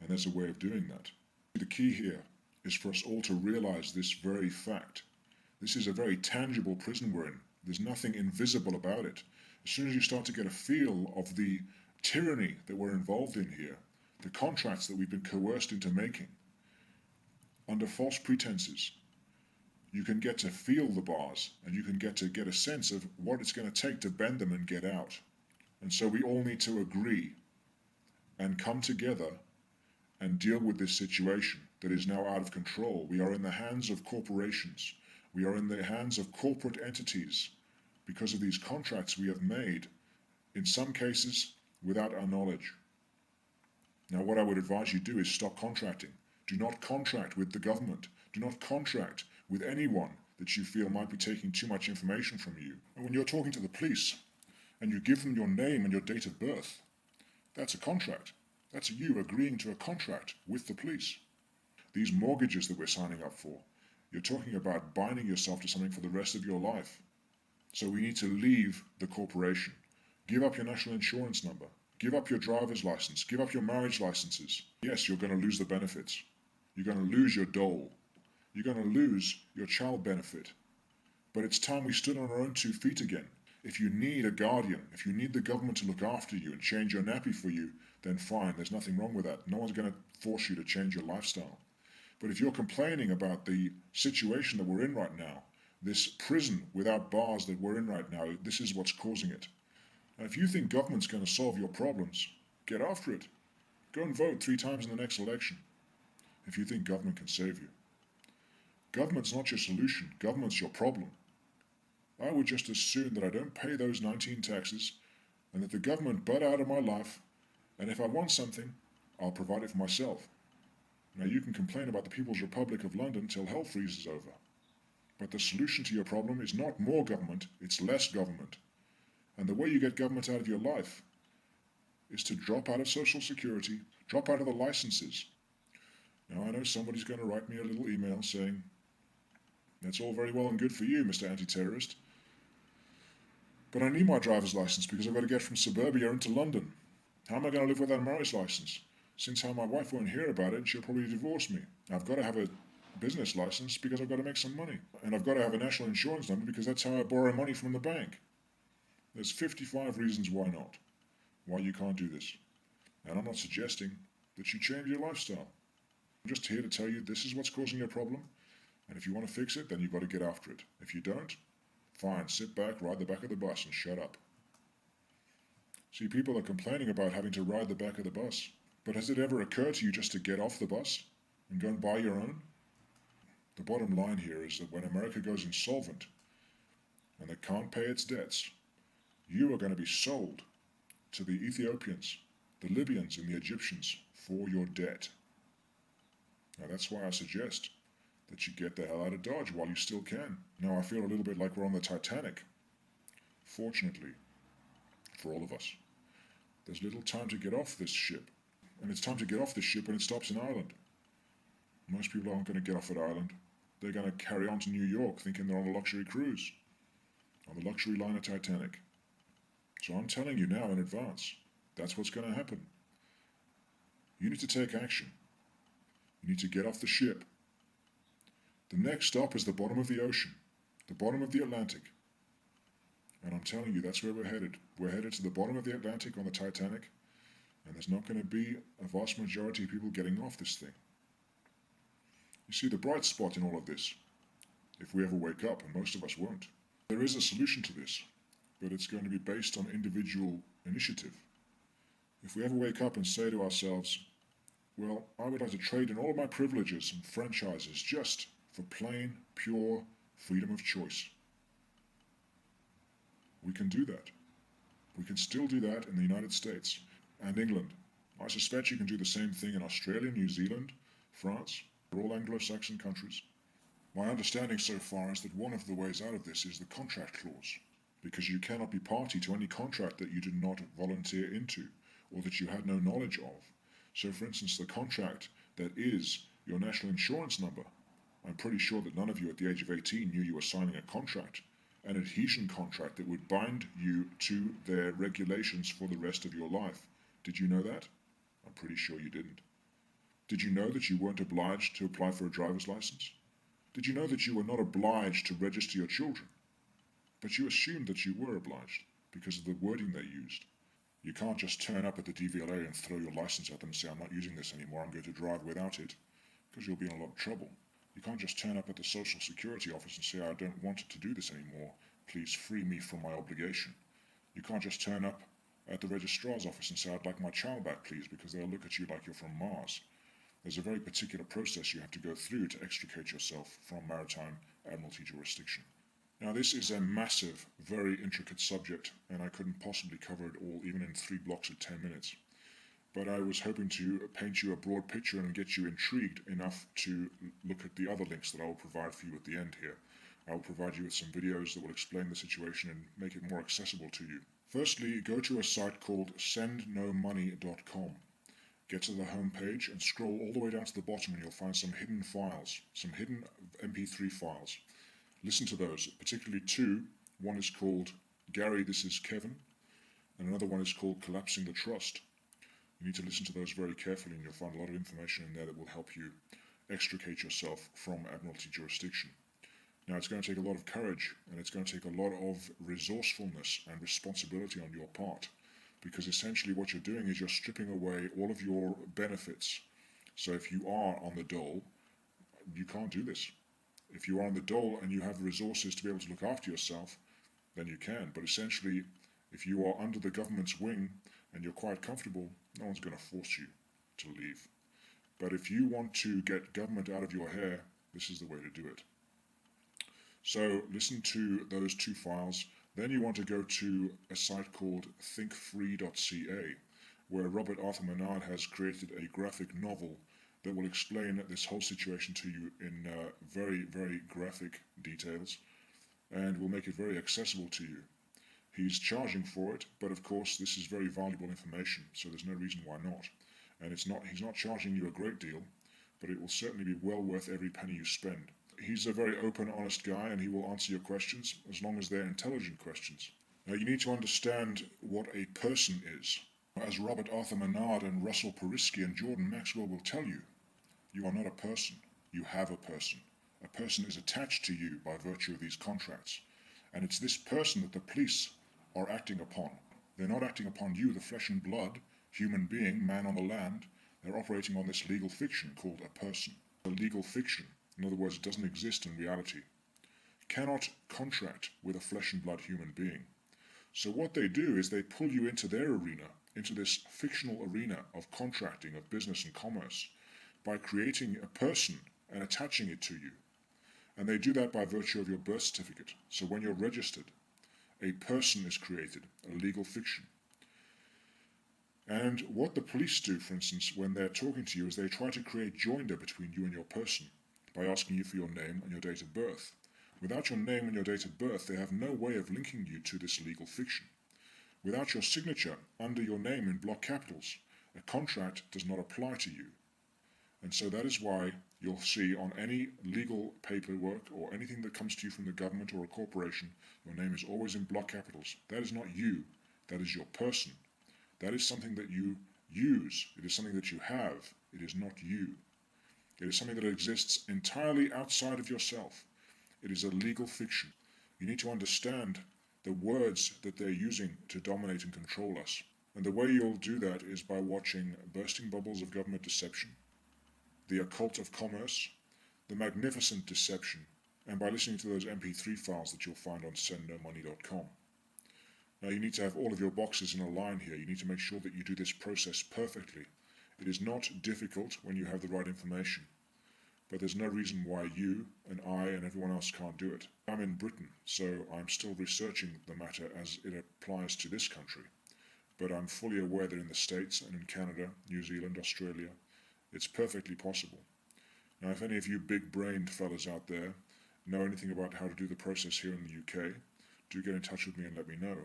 and there's a way of doing that. The key here is for us all to realize this very fact. This is a very tangible prison we're in. There's nothing invisible about it. As soon as you start to get a feel of the tyranny that we're involved in here, the contracts that we've been coerced into making, under false pretenses, you can get to feel the bars, and you can get a sense of what it's going to take to bend them and get out. And so we all need to agree and come together and deal with this situation that is now out of control. We are in the hands of corporations. We are in the hands of corporate entities because of these contracts we have made, in some cases without our knowledge. Now, what I would advise you do is stop contracting. Do not contract with the government. Do not contract with anyone that you feel might be taking too much information from you. And when you're talking to the police and you give them your name and your date of birth, that's a contract. That's you agreeing to a contract with the police. These mortgages that we're signing up for, you're talking about binding yourself to something for the rest of your life. So we need to leave the corporation. Give up your national insurance number. Give up your driver's license. Give up your marriage licenses. Yes, you're going to lose the benefits. You're going to lose your dole. You're going to lose your child benefit. But it's time we stood on our own 2 feet again. If you need a guardian, if you need the government to look after you and change your nappy for you, then fine, there's nothing wrong with that. No one's going to force you to change your lifestyle. But if you're complaining about the situation that we're in right now, this prison without bars that we're in right now, this is what's causing it. And if you think government's going to solve your problems, get after it. Go and vote 3 times in the next election if you think government can save you. Government's not your solution. Government's your problem. I would just as soon that I don't pay those 19 taxes and that the government butt out of my life, and if I want something, I'll provide it for myself. Now, you can complain about the People's Republic of London till hell freezes over. But the solution to your problem is not more government, it's less government. And the way you get government out of your life is to drop out of Social Security, drop out of the licenses. Now, I know somebody's going to write me a little email saying, that's all very well and good for you, Mr. Anti-Terrorist, but I need my driver's license because I've got to get from suburbia into London. How am I going to live without a marriage license? Since how my wife won't hear about it and she'll probably divorce me. I've got to have a business license because I've got to make some money. And I've got to have a national insurance number because that's how I borrow money from the bank. There's 55 reasons why not, why you can't do this. And I'm not suggesting that you change your lifestyle. I'm just here to tell you this is what's causing your problem, and if you want to fix it, then you've got to get after it. If you don't, fine, sit back, ride the back of the bus, and shut up. See, people are complaining about having to ride the back of the bus, but has it ever occurred to you just to get off the bus and go and buy your own? The bottom line here is that when America goes insolvent and it can't pay its debts, you are going to be sold to the Ethiopians, the Libyans, and the Egyptians for your debt. Now, that's why I suggest that you get the hell out of Dodge while you still can. Now, I feel a little bit like we're on the Titanic. Fortunately, for all of us, there's little time to get off this ship. And it's time to get off this ship when it stops in Ireland. Most people aren't going to get off at Ireland. They're going to carry on to New York thinking they're on a luxury cruise, on the luxury liner Titanic. So I'm telling you now in advance, that's what's going to happen. You need to take action. You need to get off the ship. The next stop is the bottom of the ocean, the bottom of the Atlantic. And I'm telling you, that's where we're headed. We're headed to the bottom of the Atlantic on the Titanic, and there's not going to be a vast majority of people getting off this thing. You see, the bright spot in all of this, if we ever wake up, and most of us won't, there is a solution to this, but it's going to be based on individual initiative. If we ever wake up and say to ourselves, well, I would like to trade in all of my privileges and franchises just for plain, pure freedom of choice. We can do that. We can still do that in the United States and England. I suspect you can do the same thing in Australia, New Zealand, France. They're all Anglo-Saxon countries. My understanding so far is that one of the ways out of this is the contract clause, because you cannot be party to any contract that you did not volunteer into or that you had no knowledge of. So, for instance, the contract that is your national insurance number, I'm pretty sure that none of you at the age of 18 knew you were signing a contract, an adhesion contract that would bind you to their regulations for the rest of your life. Did you know that? I'm pretty sure you didn't. Did you know that you weren't obliged to apply for a driver's license? Did you know that you were not obliged to register your children? But you assumed that you were obliged because of the wording they used. You can't just turn up at the DVLA and throw your license at them and say, I'm not using this anymore, I'm going to drive without it, because you'll be in a lot of trouble. You can't just turn up at the Social Security office and say, I don't want to do this anymore, please free me from my obligation. You can't just turn up at the registrar's office and say, I'd like my child back, please, because they'll look at you like you're from Mars. There's a very particular process you have to go through to extricate yourself from maritime admiralty jurisdiction. Now, this is a massive, very intricate subject, and I couldn't possibly cover it all, even in 3 blocks of 10 minutes. But I was hoping to paint you a broad picture and get you intrigued enough to look at the other links that I will provide for you at the end here. I will provide you with some videos that will explain the situation and make it more accessible to you. Firstly, go to a site called sendnomoney.com. Get to the home page and scroll all the way down to the bottom and you'll find some hidden files, some hidden MP3 files. Listen to those, particularly 2. One is called Gary, This Is Kevin, and another one is called Collapsing the Trust. You need to listen to those very carefully and you'll find a lot of information in there that will help you extricate yourself from admiralty jurisdiction. Now, it's going to take a lot of courage and it's going to take a lot of resourcefulness and responsibility on your part, because essentially what you're doing is you're stripping away all of your benefits. So if you are on the dole, you can't do this. If you are on the dole and you have the resources to be able to look after yourself, then you can. But essentially, if you are under the government's wing and you're quite comfortable, no one's going to force you to leave. But if you want to get government out of your hair, this is the way to do it. So listen to those 2 files. Then you want to go to a site called thinkfree.ca, where Robert Arthur Menard has created a graphic novel that will explain this whole situation to you in very, very graphic details and will make it very accessible to you. He's charging for it, but of course this is very valuable information, so there's no reason why not. And he's not charging you a great deal, but it will certainly be well worth every penny you spend. He's a very open, honest guy, and he will answer your questions as long as they're intelligent questions. Now, you need to understand what a person is. As Robert Arthur Menard and Russell Perisky and Jordan Maxwell will tell you, you are not a person, you have a person. A person is attached to you by virtue of these contracts. And it's this person that the police are acting upon. They're not acting upon you, the flesh and blood, human being, man on the land. They're operating on this legal fiction called a person. A legal fiction, in other words, it doesn't exist in reality, cannot contract with a flesh and blood human being. So what they do is they pull you into their arena, into this fictional arena of contracting, of business and commerce, by creating a person and attaching it to you. And they do that by virtue of your birth certificate. So when you're registered, a person is created, a legal fiction. And what the police do, for instance, when they're talking to you, is they try to create joinder between you and your person by asking you for your name and your date of birth. Without your name and your date of birth, they have no way of linking you to this legal fiction. Without your signature under your name in block capitals, a contract does not apply to you. And so that is why you'll see on any legal paperwork or anything that comes to you from the government or a corporation, your name is always in block capitals. That is not you. That is your person. That is something that you use. It is something that you have. It is not you. It is something that exists entirely outside of yourself. It is a legal fiction. You need to understand the words that they're using to dominate and control us. And the way you'll do that is by watching Bursting Bubbles of Government Deception, The Occult of Commerce, The Magnificent Deception, and by listening to those MP3 files that you'll find on sendnomoney.com. Now, you need to have all of your boxes in a line here. You need to make sure that you do this process perfectly. It is not difficult when you have the right information, but there's no reason why you and I and everyone else can't do it. I'm in Britain, so I'm still researching the matter as it applies to this country, but I'm fully aware that in the States and in Canada, New Zealand, Australia, it's perfectly possible. Now, if any of you big-brained fellas out there know anything about how to do the process here in the UK, do get in touch with me and let me know.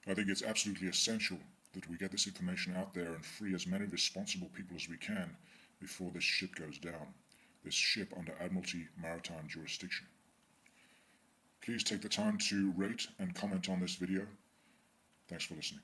I think it's absolutely essential that we get this information out there and free as many responsible people as we can before this ship goes down, this ship under Admiralty Maritime Jurisdiction. Please take the time to rate and comment on this video. Thanks for listening.